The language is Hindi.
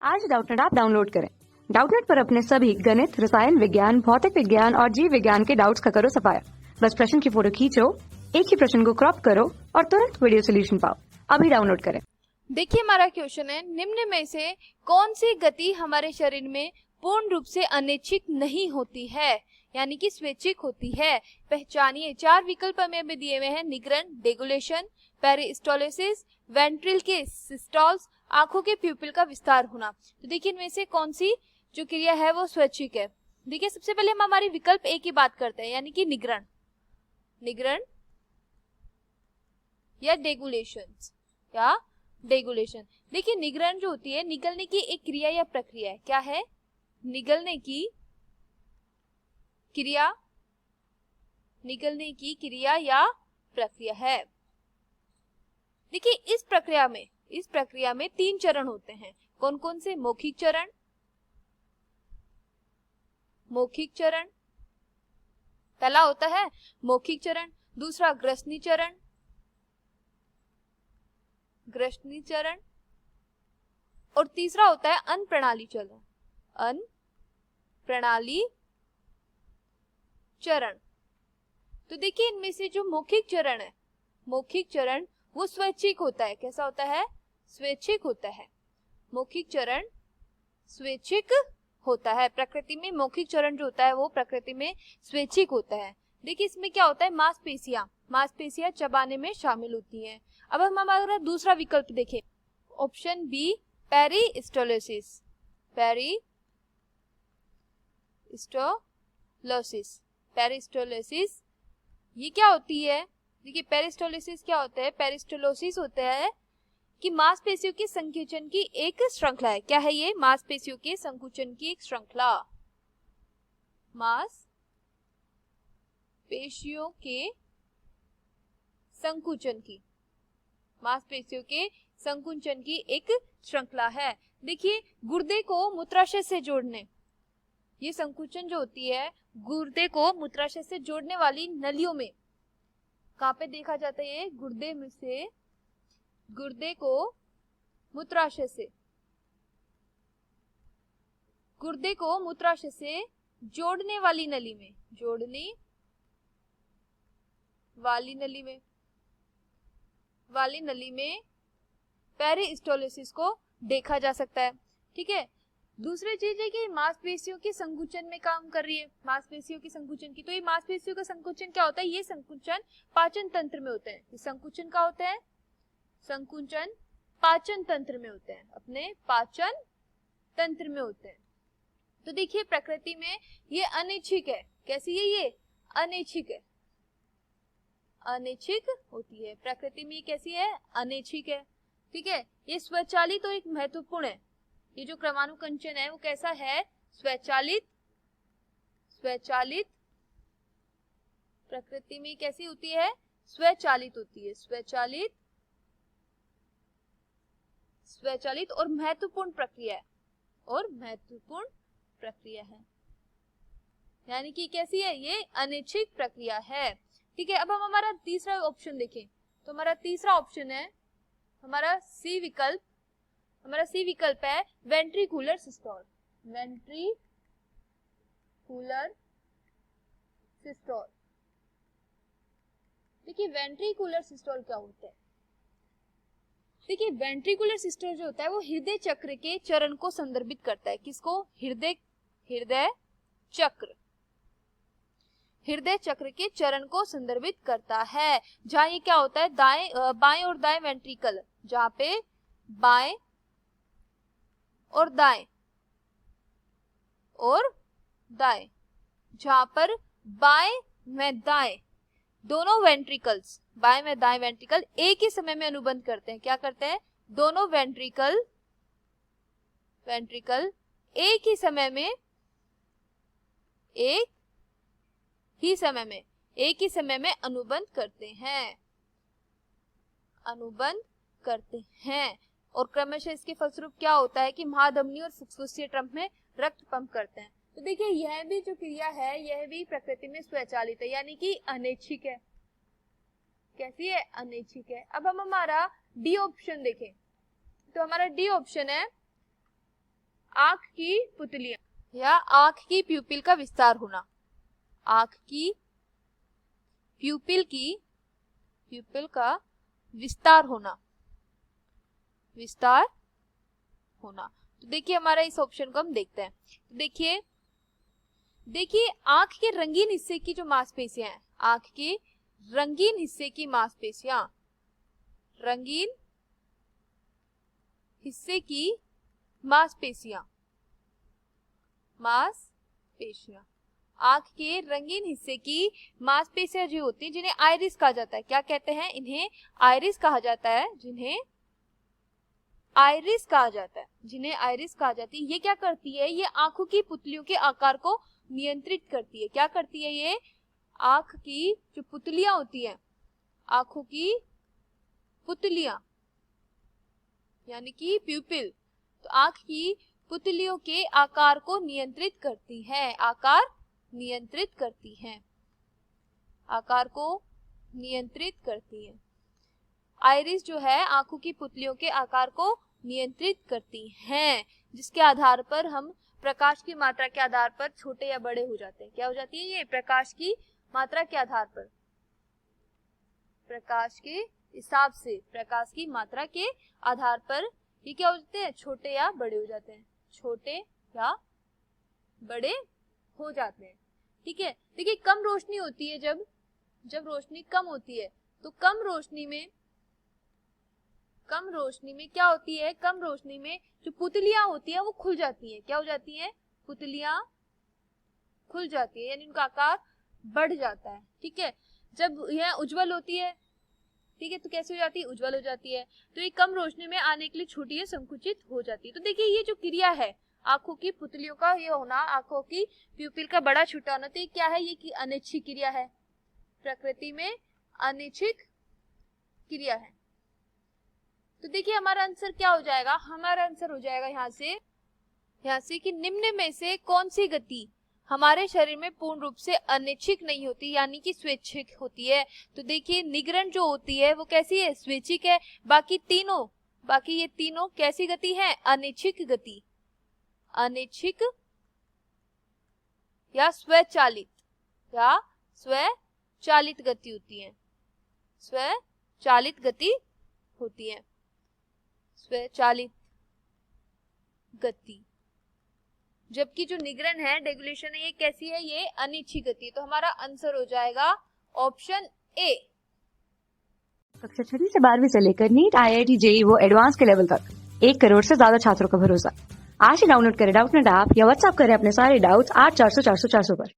आज डाउटनेट ऐप डाउनलोड करें। डाउटनेट पर अपने सभी गणित, रसायन विज्ञान, भौतिक विज्ञान और जीव विज्ञान के डाउट्स का करो सफाया। बस प्रश्न की फोटो खींचो, एक ही प्रश्न को क्रॉप करो और तुरंत वीडियो सोल्यूशन पाओ। अभी डाउनलोड करें। देखिए हमारा क्वेश्चन है, निम्न में से कौन सी गति हमारे शरीर में पूर्ण रूप से अनैच्छिक नहीं होती है, यानी कि स्वैच्छिक होती है। पहचानिए। 4 विकल्प हमें दिए हुए हैं। निग्रन, डेगुलेशन, पेरिस्टोलिसिस, वेंट्रिल के सिस्टोल्स, आंखों के प्यूपिल का विस्तार होना। तो देखिए इनमें से कौन सी जो क्रिया है वो स्वैच्छिक है। देखिए सबसे पहले हम हमारी विकल्प ए की बात करते हैं, यानी कि निग्रन, निग्रन या डेगुलेशन या डेगुलेशन। देखिए निग्रहण जो होती है, निगलने की एक क्रिया या प्रक्रिया है। क्या है? निगलने की क्रिया, निगलने की क्रिया या प्रक्रिया है। देखिए इस प्रक्रिया में 3 चरण होते हैं। कौन कौन से? मौखिक चरण, मौखिक चरण पहला होता है मौखिक चरण, दूसरा ग्रसनी चरण, ग्रसनी चरण, और तीसरा होता है अनप्रणाली चरण, अनप्रणाली चरण। तो देखिए इनमें से जो मौखिक चरण है, मौखिक चरण वो स्वैच्छिक होता है। कैसा होता है? स्वैच्छिक होता है। मौखिक चरण स्वैच्छिक होता है। प्रकृति में मौखिक चरण जो होता है वो प्रकृति में स्वैच्छिक होता है। देखिए इसमें क्या होता है? मांसपेशियां चबाने में शामिल होती हैं। अब हम हमारा दूसरा विकल्प देखें, ऑप्शन बी, पेरिस्टोलिसिस, पेरिस्टोलिसिस, पेरिस्टोलिसिस ये क्या होती है? देखिए पेरिस्टोलिसिस क्या होता है? पेरिस्टोलिसिस होता है कि मांसपेशियों के संकुचन की एक श्रृंखला है। क्या है ये? मांसपेशियों के संकुचन की एक श्रृंखला, मांसपेशियों के संकुचन की, मांसपेशियों के संकुचन की एक श्रृंखला है। देखिए गुर्दे को मूत्राशय से जोड़ने, ये संकुचन जो होती है गुर्दे को मूत्राशय से जोड़ने वाली नलियों में कहाँ पे देखा जाता है? ये गुर्दे में से, गुर्दे को मूत्राशय से, गुर्दे को मूत्राशय से जोड़ने वाली नली में, जोड़ने वाली नली में, वाली नली में पेरिस्टोलिसिस को देखा जा सकता है। ठीक है। दूसरी चीज है कि मांसपेशियों के संकुचन में काम कर रही है, मांसपेशियों की संकुचन की। तो ये मांसपेशियों का संकुचन क्या होता है? ये संकुचन पाचन तंत्र में होते हैं। ये संकुचन का होता है? संकुचन पाचन तंत्र में होते हैं, अपने पाचन तंत्र में होते हैं। तो देखिए प्रकृति में ये अनैच्छिक है। कैसी है ये? अनैच्छिक है, अनैच्छिक होती है। प्रकृति में कैसी है? अनैच्छिक है। ठीक है। ये स्वचालित और एक महत्वपूर्ण है। ये जो क्रमानुकंचन है वो कैसा है? स्वचालित, स्वचालित। प्रकृति में कैसी होती है? स्वचालित होती है, स्वचालित, स्वचालित और महत्वपूर्ण प्रक्रिया है, और महत्वपूर्ण प्रक्रिया है, यानी कि कैसी है? ये अनैच्छिक प्रक्रिया है। ठीक है। अब हम हमारा तीसरा ऑप्शन देखें, तो हमारा तीसरा ऑप्शन है हमारा सी विकल्प। हमारा सी विकल्प है वेंट्रिकुलर सिस्टोल, वेंट्रिकुलर सिस्टोल। देखिए वेंट्रिकुलर सिस्टोल क्या होता है? देखिए वेंट्रिकुलर सिस्टोल जो होता है वो हृदय चक्र के चरण को संदर्भित करता है। किसको? हृदय चक्र, हृदय चक्र के चरण को संदर्भित करता है। जहां ये क्या होता है? बाएं और दाएं वेंट्रिकल, जहां पे बाएं और दाएं जहां पर बाएं में दाएं दोनों वेंट्रिकल्स, बाएं में दाएं वेंट्रिकल एक ही समय में अनुबंध करते हैं। क्या करते हैं? दोनों वेंट्रिकल एक ही समय में, एक ही समय में अनुबंध करते हैं, अनुबंध करते हैं। और क्रमशः इसके फलस्वरूप क्या होता है कि महाधमनी और फुफ्फुसीय ट्रंप में रक्त पंप करते हैं। तो देखिए यह भी जो क्रिया है यह भी प्रकृति में स्वचालित है, यानी कि अनैच्छिक है। कैसी है? अनैच्छिक है। अब हम हमारा डी ऑप्शन देखें, तो हमारा डी ऑप्शन है आंख की पुतलियां या आंख की प्यूपिल का विस्तार होना, आंख की प्यूपिल का विस्तार होना, विस्तार होना। तो देखिए हमारा इस ऑप्शन को हम देखते हैं। तो देखिए आंख के रंगीन हिस्से की जो मांसपेशियां हैं, आंख के रंगीन हिस्से की मांसपेशियां, रंगीन हिस्से की मांसपेशियां, मांसपेशियां, आंख के रंगीन हिस्से की मांसपेशियां जो होती हैं जिन्हें आइरिस कहा जाता है। क्या कहते हैं? इन्हें आइरिस कहा जाता है, जिन्हें आइरिस कहा जाता है, जिन्हें आइरिस कहा जाती है। ये क्या करती है? ये आंखों की पुतलियों के आकार को नियंत्रित करती है। क्या करती है? ये आंख की जो पुतलियां होती हैं, आंखों की पुतलियां यानी कि प्यूपिल, तो आंख की पुतलियों के आकार को नियंत्रित करती है, आकार नियंत्रित करती है, आकार को नियंत्रित करती है। आइरिस जो है आंखों की पुतलियों के आकार को नियंत्रित करती हैं, जिसके आधार पर हम प्रकाश की मात्रा के आधार पर छोटे या बड़े हो जाते हैं। क्या हो जाती है? ये प्रकाश की मात्रा के आधार पर, प्रकाश के हिसाब से, प्रकाश की मात्रा के आधार पर ये क्या हो जाते हैं? छोटे या बड़े हो जाते हैं, छोटे या बड़े हो जाते हैं। ठीक है। देखिए कम रोशनी होती है, जब रोशनी कम होती है तो कम रोशनी में क्या होती है? कम रोशनी में जो पुतलियां होती है वो खुल जाती है। क्या हो जाती है? पुतलियां खुल जाती है, यानी उनका आकार बढ़ जाता है। ठीक है। जब यह उज्जवल होती है, ठीक है, तो कैसे हो जाती है? उज्जवल हो जाती है। तो ये कम रोशनी में आने के लिए छोटी या संकुचित हो जाती है। तो देखिए ये जो क्रिया है आंखों की पुतलियों का ये होना, आंखों की प्यूपिल का बड़ा छोटा होना, तो ये क्या है? ये की अनैच्छिक क्रिया है, प्रकृति में अनैच्छिक क्रिया है। तो देखिए हमारा आंसर क्या हो जाएगा? हमारा आंसर हो जाएगा यहाँ से कि निम्न में से कौन सी गति हमारे शरीर में पूर्ण रूप से अनैच्छिक नहीं होती, यानी कि स्वैच्छिक होती है। तो देखिए निगरण जो होती है वो कैसी है? स्वैच्छिक है। बाकी ये तीनों कैसी गति है? अनैच्छिक गति, अनैच्छिक या स्वचालित गति होती है, स्वचालित गति होती है, स्वचालित गति। जबकि जो निगरण है, डेगुलेशन है, ये कैसी है? ये अनिच्छिक गति है। तो हमारा आंसर हो जाएगा ऑप्शन ए। कक्षा 6 से 12वीं से लेकर नीट, IIT, JEE वो एडवांस के लेवल तक 1 करोड़ से ज्यादा छात्रों का भरोसा। आज ही डाउनलोड करें डाउटनेट ऐप या व्हाट्सएप करें अपने सारे डाउट्स 8400 400 400 पर।